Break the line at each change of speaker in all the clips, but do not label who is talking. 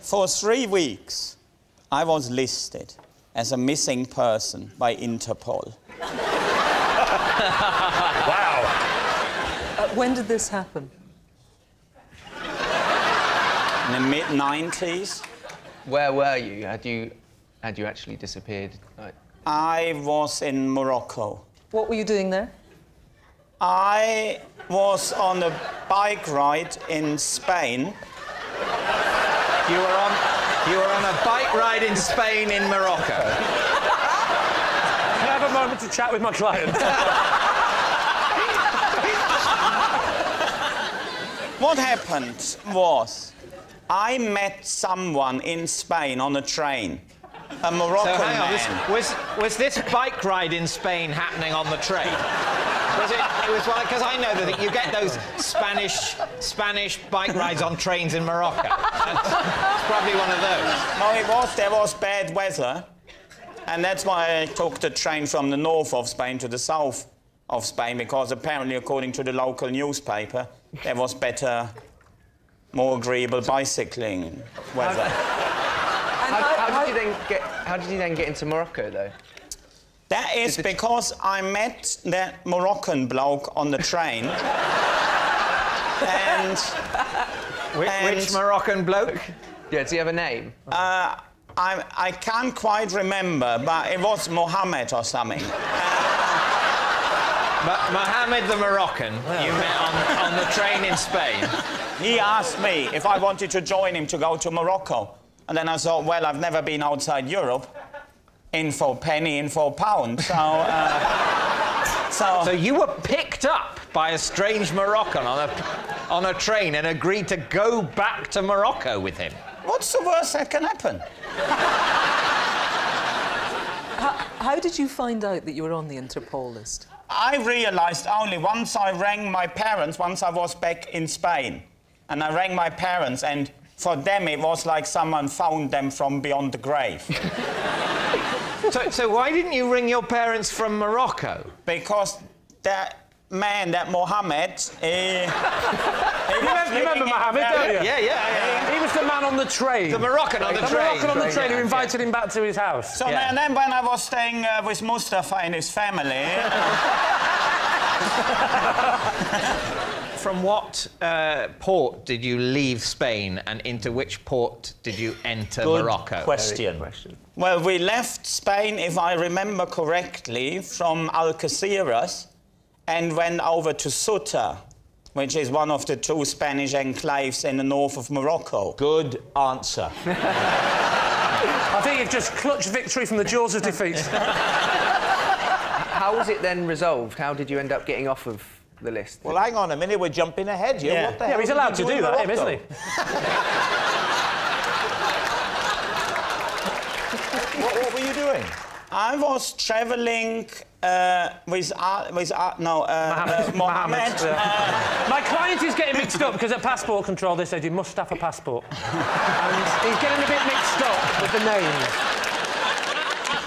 For 3 weeks, I was listed as a missing person by Interpol.
Wow.
When did this happen?
In the mid-90s.
Where were you? Had you actually disappeared?
I was in Morocco.
What were you doing there?
I was on a bike ride in Spain.
You were on a bike ride in Spain in Morocco.
Can I have a moment to chat with my client?
What happened was, I met someone in Spain on a train, a Moroccan man.
Was this bike ride in Spain happening on the train? It was like, because I know that you get those Spanish bike rides on trains in Morocco. It's probably one of those.
No, there was bad weather, and that's why I took the train from the north of Spain to the south of Spain, because apparently, according to the local newspaper, there was better, more agreeable bicycling weather.
How did you then get into Morocco, though?
That is because I met that Moroccan bloke on the train.
Which Moroccan bloke?
Yeah, does he have a name?
I can't quite remember, but it was Mohammed or something.
But Mohammed the Moroccan, you met on the train in Spain.
He asked me if I wanted to join him to go to Morocco. And then I thought, well, I've never been outside Europe. In for a penny, in for a pound. So
you were picked up by a strange Moroccan on a train and agreed to go back to Morocco with him.
What's the worst that can happen?
How did you find out that you were on the Interpol list?
I realised only once I rang my parents, once I was back in Spain. And I rang my parents, and for them it was like someone found them from beyond the grave.
So why didn't you ring your parents from Morocco?
Because that man, that Mohammed,
You remember Mohammed, don't you?
Yeah.
He was the man on the train.
The Moroccan on the train.
The Moroccan on the train who invited him back to his house.
So and then when I was staying with Mustafa and his family...
From what port did you leave Spain and into which port did you enter Morocco?
Question.
Well, we left Spain, if I remember correctly, from Algeciras and went over to Ceuta, which is one of the 2 Spanish enclaves in the north of Morocco.
Good answer.
I think you've just clutched victory from the jaws of defeat.
How was it then resolved? How did you end up getting off of the list?
Well, hang on a minute, we're jumping ahead here.
Yeah.
What the hell
He's allowed to
did you
do that,
in
isn't he?
What were you doing?
I was travelling with Mohammed.
My client is getting mixed up because at passport control they said you must have a passport. And he's getting a bit mixed up with the names.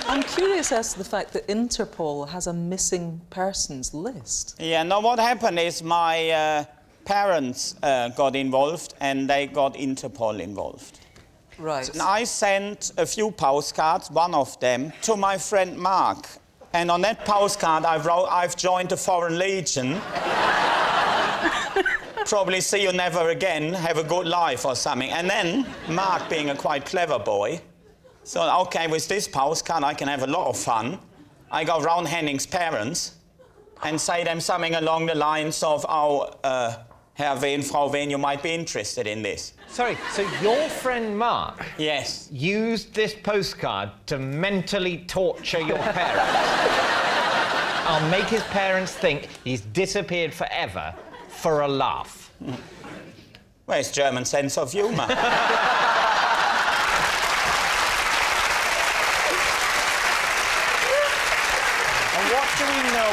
I'm curious as to the fact that Interpol has a missing persons list.
Yeah, no, what happened is my parents got involved and they got Interpol involved.
Right.
And I sent a few postcards, one of them, to my friend Mark. And on that postcard I wrote, I've joined the Foreign Legion. Probably see you never again, have a good life or something. And then, Mark, being a quite clever boy, so, OK, with this postcard I can have a lot of fun. I go round Henning's parents and say them something along the lines of, oh, Herr Wehn, Frau Wehn, you might be interested in this.
Sorry, so your friend Mark...
Yes.
...used this postcard to mentally torture your parents. I'll make his parents think he's disappeared forever for a laugh.
Well, it's German sense of humour.
What do we know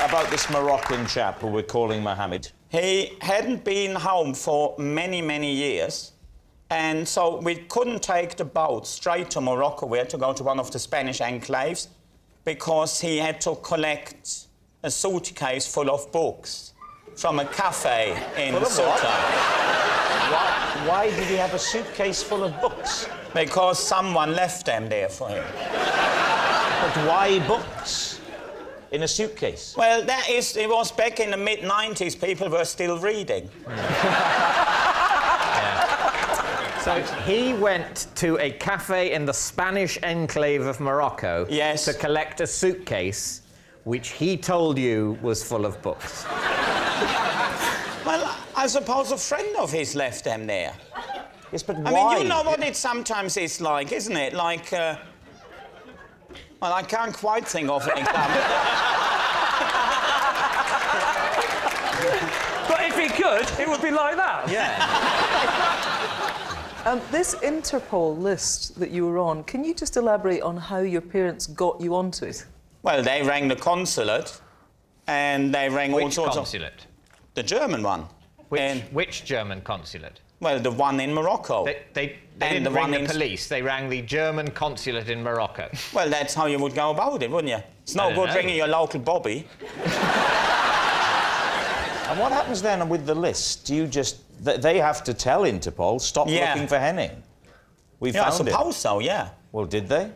about this Moroccan chap who we're calling Mohammed?
He hadn't been home for many, many years, and so we couldn't take the boat straight to Morocco. We had to go to one of the Spanish enclaves because he had to collect a suitcase full of books from a cafe in Ceuta.
What? Why did he have a suitcase full of books?
Because someone left them there for him.
But why books in a suitcase?
Well, it was back in the mid-90s, people were still reading.
So he went to a cafe in the Spanish enclave of Morocco to collect a suitcase which he told you was full of books.
Well, I suppose a friend of his left them there.
Yes, but why?
I mean, you know what it sometimes is like, isn't it? Like, well, I can't quite think of an example.
But if he could, it would be like that.
Yeah.
This Interpol list that you were on, can you just elaborate on how your parents got you onto it?
Well, they rang the consulate, and they rang all sorts of...
Which consulate?
The German one.
Which German consulate?
Well, the one in Morocco.
They didn't ring the police, they rang the German consulate in Morocco.
Well, that's how you would go about it, wouldn't you? It's no good ringing your local bobby.
And what happens then with the list? Do you just... They have to tell Interpol, stop looking for Henning. We found him.
I suppose so, yeah.
Well, did they?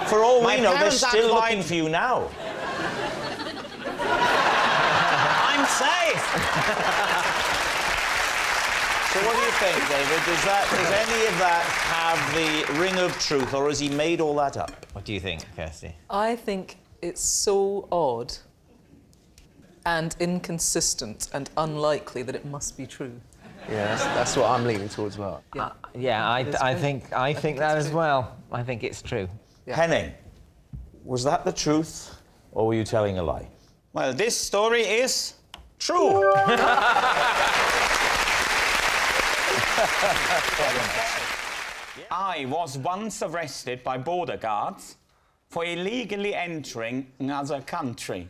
For all we know, they're still looking for you now.
I'm safe!
So what do you think, David? Does any of that have the ring of truth, or has he made all that up?
What do you think, Kirsty?
I think it's so odd and inconsistent and unlikely that it must be true.
Yeah, that's what I'm leaning towards as well.
Yeah,
I think that as well. I think it's true.
Yeah.
Henning, was that the truth, or were you telling a lie?
Well, this story is true. I was once arrested by border guards for illegally entering another country.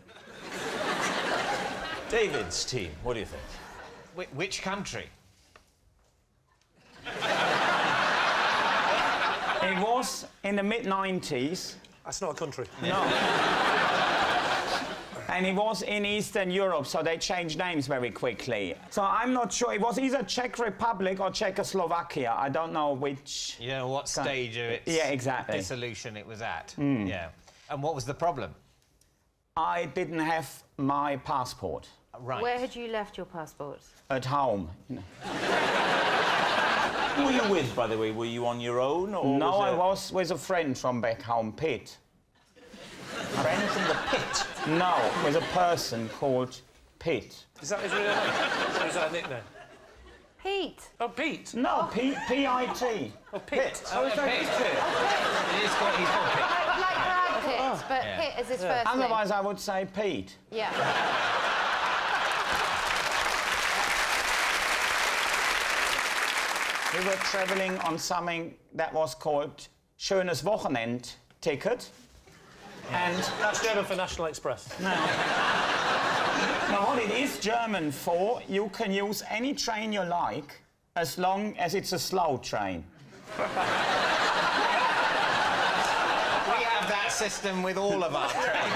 David's team, what do you think?
Which country?
It was in the mid-90s.
That's not a country.
No. And it was in Eastern Europe, so they changed names very quickly. So I'm not sure. It was either Czech Republic or Czechoslovakia. I don't know which...
You know what stage of its dissolution it was at. Yeah. And what was the problem?
I didn't have my passport.
Right.
Where had you left your passport?
At home.
Who were you with, by the way? Were you on your own, or
No, I was with a friend from back home, Pete.
A friend from the pit?
No, with a person called Pete.
Is that his real name? Or is that a nickname?
Pete.
Oh, Pete.
No, P-I-T.
Oh, Pete.
Oh, it's Pete. He's called Pete.
Like Brad Pitt, but Pitt is his first name.
Otherwise, I would say Pete.
Yeah.
We were travelling on something that was called Schönes Wochenend-Ticket. And
That's German for National Express.
now, what it is German for, you can use any train you like, as long as it's a slow train.
We have that system with all of our trains.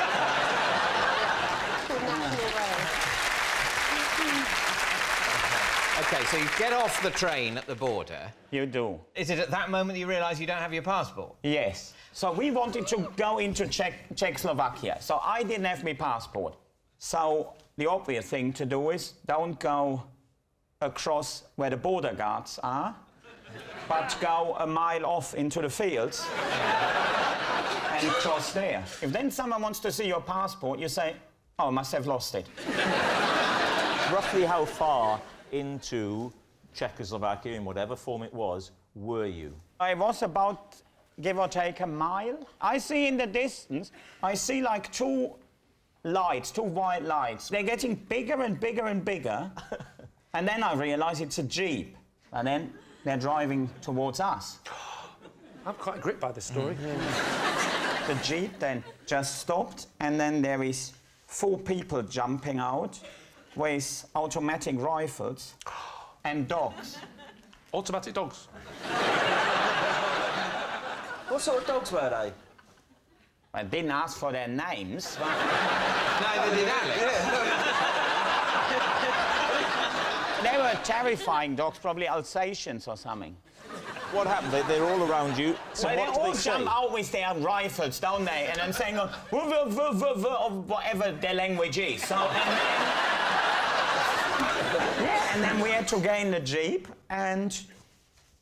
OK, so you get off the train at the border.
You do.
Is it at that moment you realise you don't have your passport?
Yes. So we wanted to go into Czechoslovakia. So I didn't have my passport. So the obvious thing to do is don't go across where the border guards are, but go a mile off into the fields and cross there. If then someone wants to see your passport, you say, oh, I must have lost it.
Roughly how far into Czechoslovakia, in whatever form it was, were you?
I was about, give or take, a mile. I see in the distance, I see like two white lights. They're getting bigger and bigger and bigger. And then I realise it's a Jeep. And then they're driving towards us.
I'm quite gripped by this story.
The Jeep then just stopped, and then there is 4 people jumping out with automatic rifles and dogs.
Automatic dogs.
What sort of dogs were they?
I didn't ask for their names.
Neither did Alex.
They were terrifying dogs, probably Alsatians or something.
What happened? They're all around you. So
well,
what
they
do
all
they say?
jump out with their rifles, don't they? And then saying, or whatever their language is. So, and then we had to get in the Jeep, and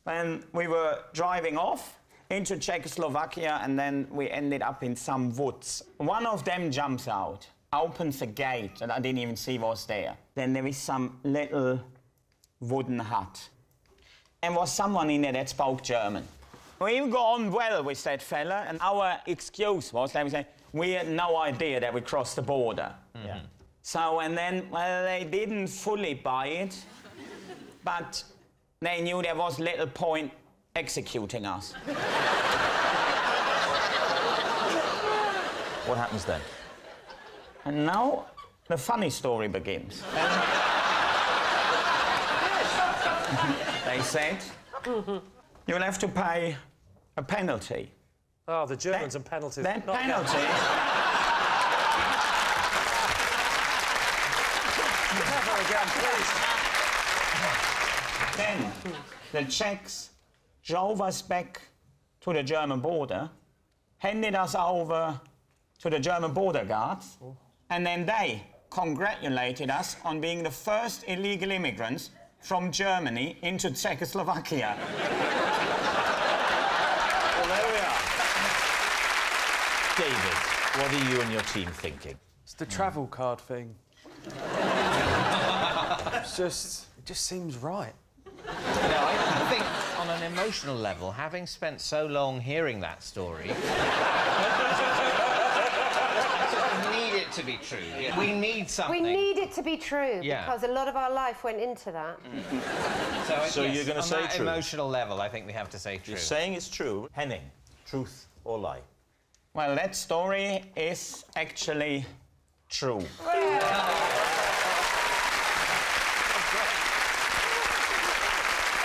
when we were driving off into Czechoslovakia, and then we ended up in some woods. One of them jumps out, opens the gate, and I didn't even see was there. Then there is some little wooden hut. And was someone in there that spoke German. We even got on well with that fella, and our excuse was that we said, we had no idea that we crossed the border.
Mm-hmm. Yeah.
So, and then, well, they didn't fully buy it, but they knew there was little point executing us.
What happens then?
And now the funny story begins. They said, you'll have to pay a penalty.
Oh, the Germans and penalties.
That penalty...
Never again, please.
Then the Czechs drove us back to the German border, handed us over to the German border guards, and then they congratulated us on being the first illegal immigrants from Germany into Czechoslovakia.
Well, there we are. David, what are you and your team thinking?
It's the travel card thing. It just seems right.
I think on an emotional level, having spent so long hearing that story, we need it to be true. Yeah. We need something.
We need it to be true,
Yeah.
because a lot of our life went into that.
So
yes,
you're going to say
on that
true?
emotional level, I think we have to say true.
You're saying it's true. Henning, truth or lie?
Well, that story is actually true.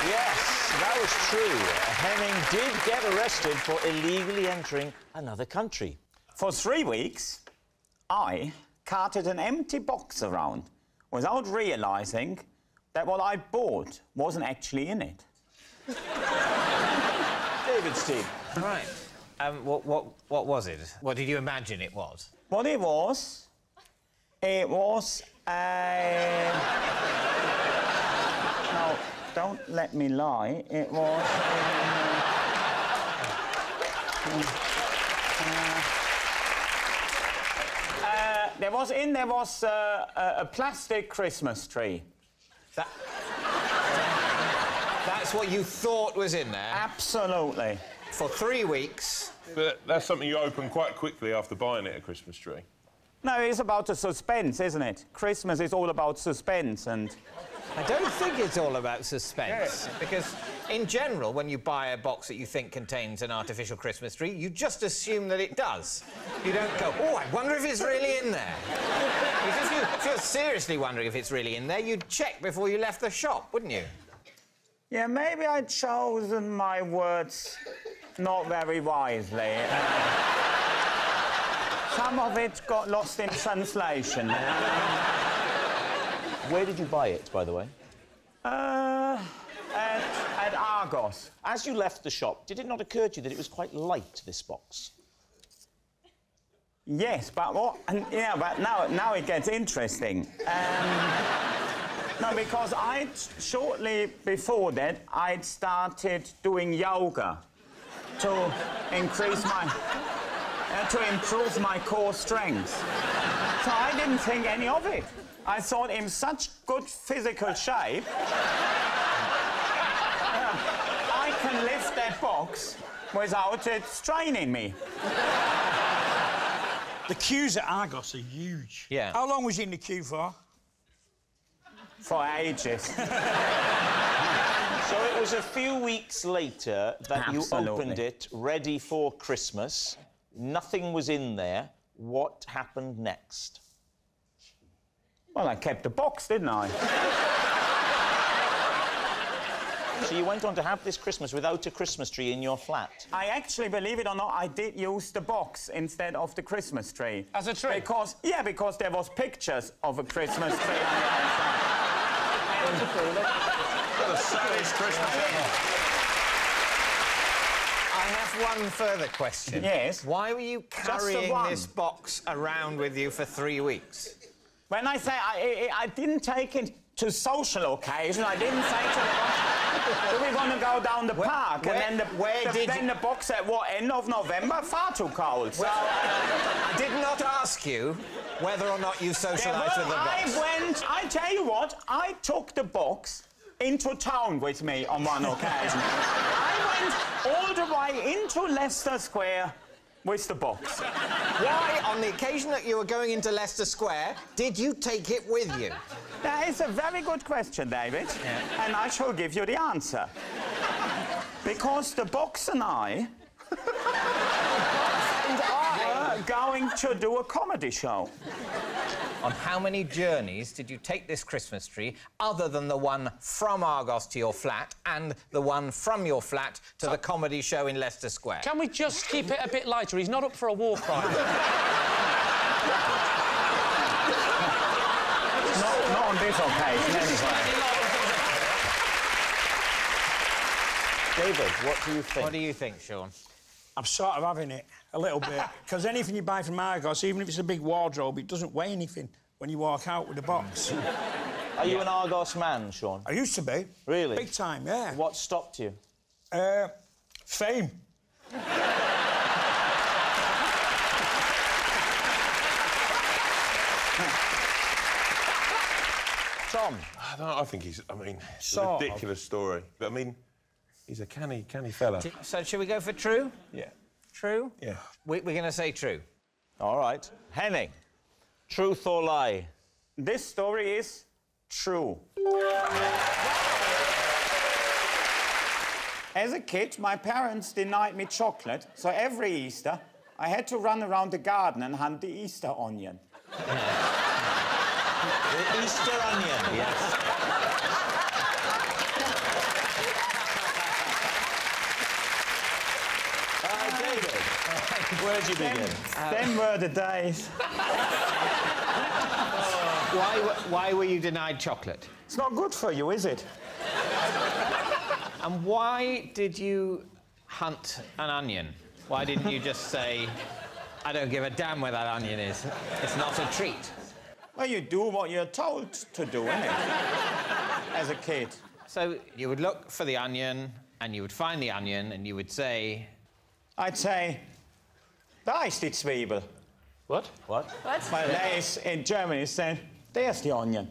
Yes, that was true. Henning did get arrested for illegally entering another country.
For 3 weeks, I carted an empty box around without realising that what I bought wasn't actually in it.
David's team.
Right. What was it? What did you imagine it was?
What it was a... No, don't let me lie. It was... there was a plastic Christmas tree.
That's what you thought was in there?
Absolutely.
For 3 weeks.
But that's something you open quite quickly after buying it, a Christmas tree.
No, it's about the suspense, isn't it? Christmas is all about suspense, and...
I don't think it's all about suspense. Because, in general, when you buy a box that you think contains an artificial Christmas tree, you just assume that it does. You don't go, oh, I wonder if it's really in there. Because if you're seriously wondering if it's really in there, you'd check before you left the shop, wouldn't you?
Yeah, maybe I'd chosen my words not very wisely. Some of it got lost in translation.
Where did you buy it, by the way?
At Argos.
As you left the shop, did it not occur to you that it was quite light, this box?
Yes, but what... Yeah, but now it gets interesting. No, because shortly before that, I'd started doing yoga to increase my... to improve my core strength. So I didn't think any of it. I thought in such good physical shape, I can lift that box without it straining me.
The queues at Argos are huge.
Yeah.
How long was you in the queue for?
For ages.
So it was a few weeks later that you opened it, ready for Christmas. Nothing was in there. What happened next?
Well, I kept the box, didn't I?
So you went on to have this Christmas without a Christmas tree in your flat?
I actually, believe it or not, I did use the box instead of the Christmas tree.
As a tree?
Because there was pictures of a Christmas tree on the outside. And
The saddest Christmas ever.
I have one further question.
Yes?
Why were you carrying this box around with you for 3 weeks?
When I say I didn't take it to social occasion, I didn't say to the box, do we want to go down the park? And then the box at what, end of November? Far too cold. So,
I did not ask you whether or not you socialised with the box.
I tell you what, I took the box into town with me on one occasion. I went all the way into Leicester Square with the box.
Why, on the occasion that you were going into Leicester Square, did you take it with you?
That is a very good question, David, and I shall give you the answer. Because the box and I were going to do a comedy show.
On how many journeys did you take this Christmas tree, other than the one from Argos to your flat and the one from your flat to the comedy show in Leicester Square?
Can we just keep it a bit lighter? He's not up for a war crime.
Not on this occasion, anyway.
David, what do you think?
What do you think, Sean?
I'm sort of having it, a little bit. Because anything you buy from Argos, even if it's a big wardrobe, it doesn't weigh anything when you walk out with the box.
Are you an Argos man, Sean?
I used to be.
Really?
Big time, yeah.
What stopped you?
Fame.
Tom?
I think he's... I mean, it's a ridiculous story. But, I mean, he's a canny fella.
So, should we go for true?
Yeah.
True?
Yeah.
We're going to say true.
All right. Henning, truth or lie?
This story is true. As a kid, my parents denied me chocolate, so every Easter, I had to run around the garden and hunt the Easter onion.
The Easter onion, yes. David, where'd you begin?
Them were the days.
Why were you denied chocolate?
It's not good for you, is it?
And why did you hunt an onion? Why didn't you just say, I don't give a damn where that onion is. It's not a treat.
Well, you do what you're told to do, innit? As a kid.
So you would look for the onion, and you would find the onion, and you would say...
I'd say, da ist die Zwiebel.
What?
What?
Well, there is, in Germany, say, there's the onion.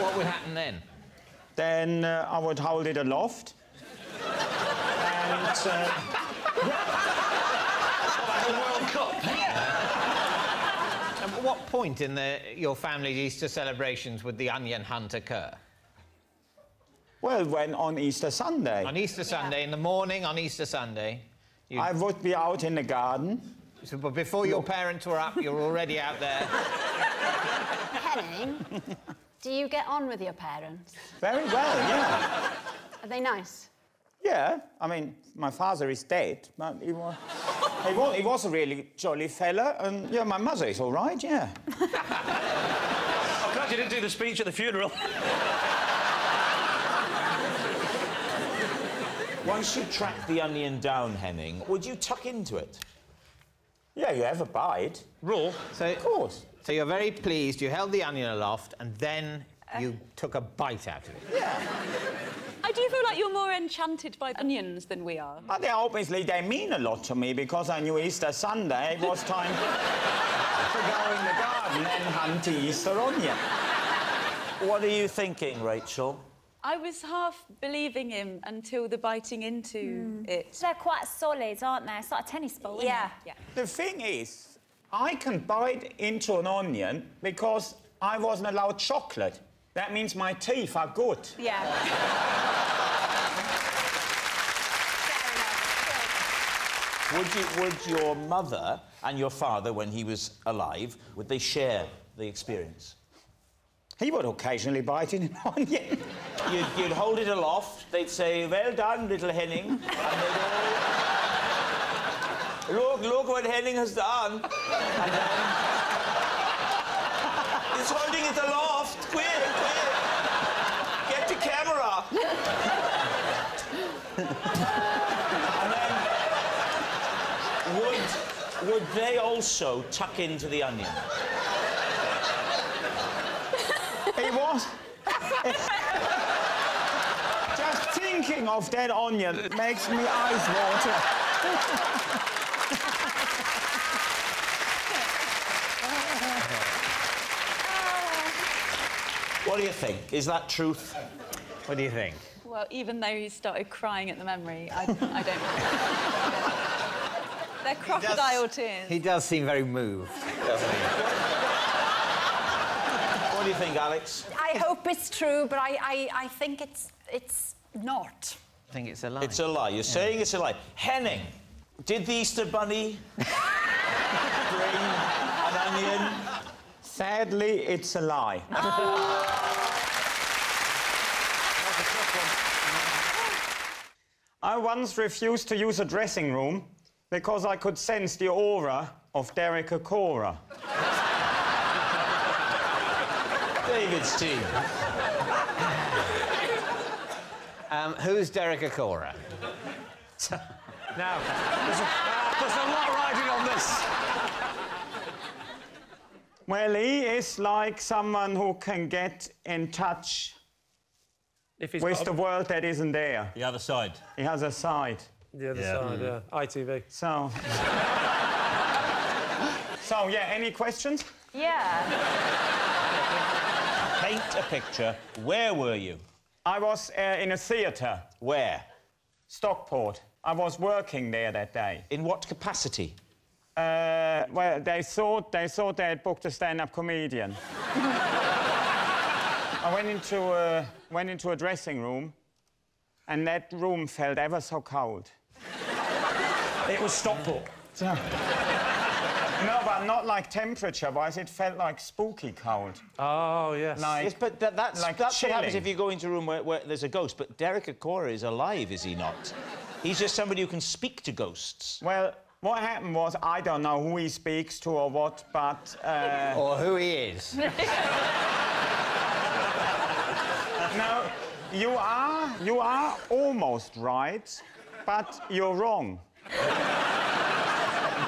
What would happen then?
Then I would hold it aloft. And...
At what point in your family's Easter celebrations would the onion hunt occur?
Well, when on Easter Sunday.
On Easter Sunday, in the morning on Easter Sunday...
I would be out in the garden.
So, but before your parents were up, you were already out there.
Henning, do you get on with your parents?
Very well, yeah.
Are they nice?
Yeah, I mean, my father is dead, but he was a really jolly fella, and, yeah, my mother is all right, yeah.
I'm glad you didn't do the speech at the funeral.
Once you track the onion down, Henning, would you tuck into it?
Yeah, you have a bite.
Raw?
So,
of course.
So you're very pleased, you held the onion aloft, and then you took a bite out of it.
Yeah.
I do feel like you're more enchanted by onions than we are.
But obviously they mean a lot to me, because I knew Easter Sunday it was time to go in the garden and hunt the Easter onion.
What are you thinking, Rachel?
I was half believing him until the biting into it.
They're quite solid, aren't they? It's like a tennis ball, isn't it?
Yeah.
The thing is, I can bite into an onion because I wasn't allowed chocolate. That means my teeth are good.
Yeah.
Would your mother and your father, when he was alive, would they share the experience?
He would occasionally bite in an onion.
You'd hold it aloft, they'd say, well done, little Henning. And they'd all... Look what Henning has done. And then... He's holding it aloft. Quick, quick. Get the camera. And then, would they also tuck into the onion?
It was. Just thinking of that onion makes me eyes water.
What do you think? Is that truth?
What do you think?
Well, even though he started crying at the memory, I don't know. They're crocodile tears.
He does seem very moved, doesn't he?
What do you think, Alex?
I hope it's true, but I think it's not.
I think it's a lie.
It's a lie. You're saying it's a lie. Henning, did the Easter Bunny bring an onion?
Sadly, it's a lie. I once refused to use a dressing room because I could sense the aura of Derek Acora.
David's team.
Who's Derek Acora?
Now, there's a lot riding on this.
Well, he is like someone who can get in touch with the world that isn't there.
The other side.
He has a side.
The other side, yeah. ITV.
So... So, yeah, any questions?
Yeah.
Paint a picture. Where were you?
I was in a theatre.
Where?
Stockport. I was working there that day.
In what capacity?
Well, they thought they had booked a stand-up comedian. I went into a dressing room, and that room felt ever so cold.
It was Stockport.
No, but not like temperature-wise. It felt like spooky cold.
Oh, yes.
Like,
yes, but that's
like
what
chilling.
happens if you go into a room where there's a ghost. But Derek Acora is alive, is he not? He's just somebody who can speak to ghosts.
Well, what happened was, I don't know who he speaks to or what, but...
Or who he is.
No, you are almost right, but you're wrong.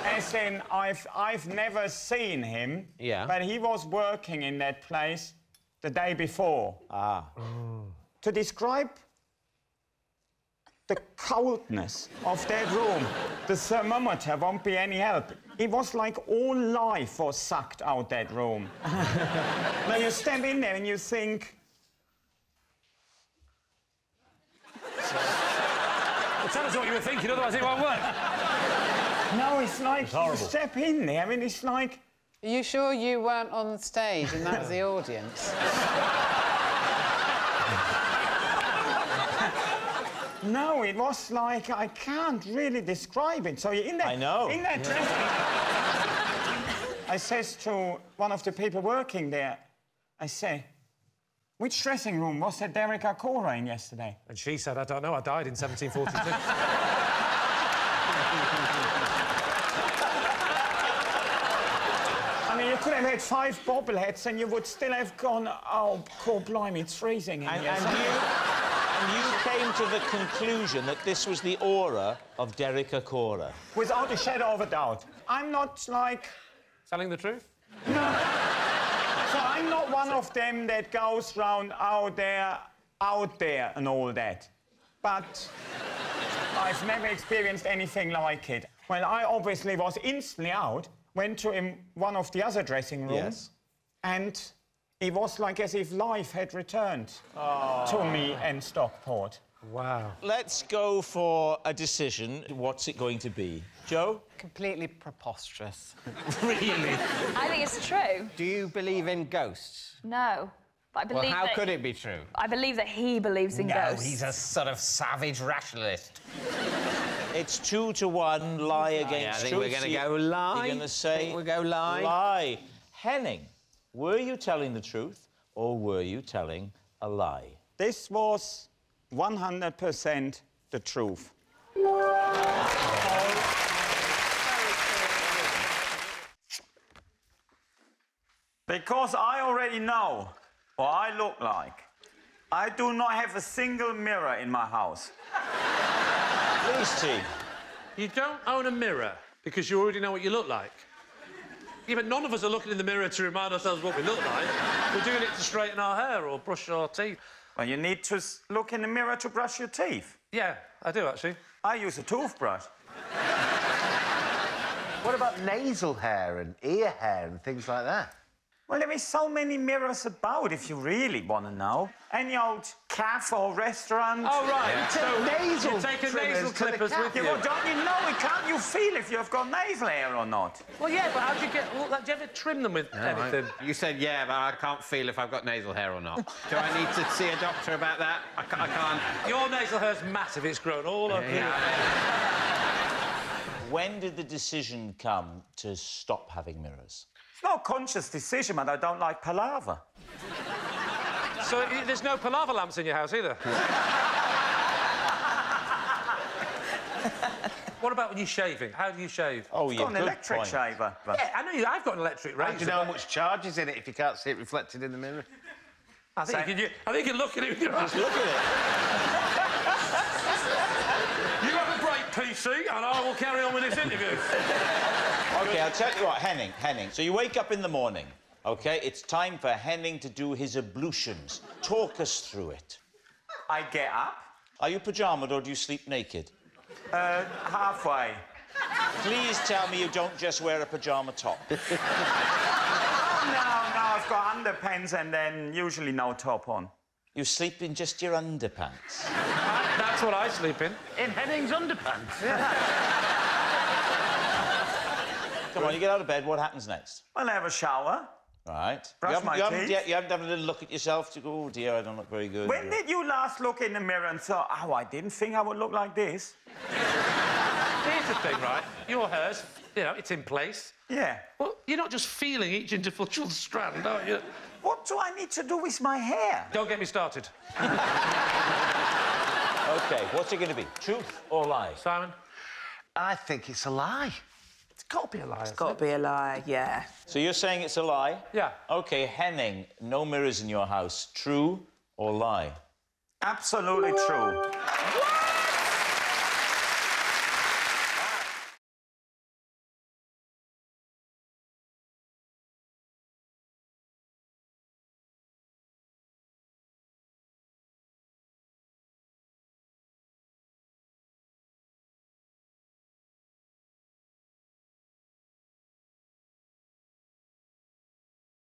As in, I've never seen him, but he was working in that place the day before.
Ah.
To describe the coldness of that room, the thermometer won't be any help. It was like all life was sucked out that room. Now you step in there and you think...
Well, tell us what you were thinking, otherwise it won't work.
No, it's like you step in there, I mean, it's like...
Are you sure you weren't on stage and that was the audience?
No, it was like, I can't really describe it. So you're in that...
I know.
In that dressing... I says to one of the people working there, I say, which dressing room was that Derek Acora in yesterday?
And she said, I don't know, I died in 1742.
I mean, you could have had 5 bobbleheads and you would still have gone, oh, poor blimey, it's freezing in here.
And you came to the conclusion that this was the aura of Derek Acora.
Without a shadow of a doubt. I'm not like...
Telling the truth?
No. So I'm not one of them that goes round out there, and all that. But I've never experienced anything like it. Well, I obviously was instantly out, went to one of the other dressing rooms, and it was like as if life had returned to me and Stockport.
Wow.
Let's go for a decision. What's it going to be? Joe?
Completely preposterous.
Really?
I think it's true.
Do you believe in ghosts?
No. But I believe
well, how could it be true?
I believe that he believes in ghosts.
No, he's a sort of savage rationalist.
It's 2 to 1, lie against
I think
truth.
we're going to go lie.
You're going to say...
We'll go lie.
Lie. Henning, were you telling the truth or were you telling a lie?
This was 100% the truth. Because I already know what I look like. I do not have a single mirror in my house.
Please, T.
You don't own a mirror because you already know what you look like. Yeah, but none of us are looking in the mirror to remind ourselves what we look like. We're doing it to straighten our hair or brush our teeth.
Well, you need to look in the mirror to brush your teeth.
Yeah, I do, actually.
I use a toothbrush.
What about nasal hair and ear hair and things like that?
Well, there is so many mirrors about, if you really want to know. Any old cafe or restaurant.
Oh, right.
Yeah.
So you take a nasal clippers with you.
Well, don't you know it? Can't you feel if you've got nasal hair or not?
Well, yeah, but how do you get... Well, do you ever trim them with anything?
You said, yeah, but I can't feel if I've got nasal hair or not. Do I need to see a doctor about that? I can't...
Your nasal hair's massive. It's grown all over here.
When did the decision come to stop having mirrors?
It's not a conscious decision, but I don't like palaver.
So there's no palaver lamps in your house either? What about when you're shaving? How do you shave?
Oh,
you've got an electric shaver.
Yeah, I know you. I've got an electric razor.
How do you know how much charge is in it if you can't see it reflected in the mirror?
I think you can look at it with your eyes.
Just look at it.
You have a break, PC, and I will carry on with this interview.
OK, I'll tell you what, Henning. So you wake up in the morning, OK? It's time for Henning to do his ablutions. Talk us through it.
I get up.
Are you pyjamaed or do you sleep naked?
Halfway.
Please tell me you don't just wear a pyjama top.
No, I've got underpants and then usually no top on.
You sleep in just your underpants?
That's what I sleep in.
In Henning's underpants.
Come on, you get out of bed, what happens next?
I'll have a shower.
Right.
Brush my teeth.
You haven't had a little look at yourself to go, oh, dear, I don't look very good.
When did you last look in the mirror and thought, oh, I didn't think I would look like this?
Here's the thing, right? Your hair's, you know, it's in place.
Yeah.
Well, you're not just feeling each individual strand, are you?
What do I need to do with my hair?
Don't get me started.
OK, what's it going to be? Truth or lie?
Simon?
I think it's a lie.
It's got to be a lie.
It's got to be a lie, yeah.
So you're saying it's a lie?
Yeah.
OK, Henning, no mirrors in your house. True or lie?
Absolutely true.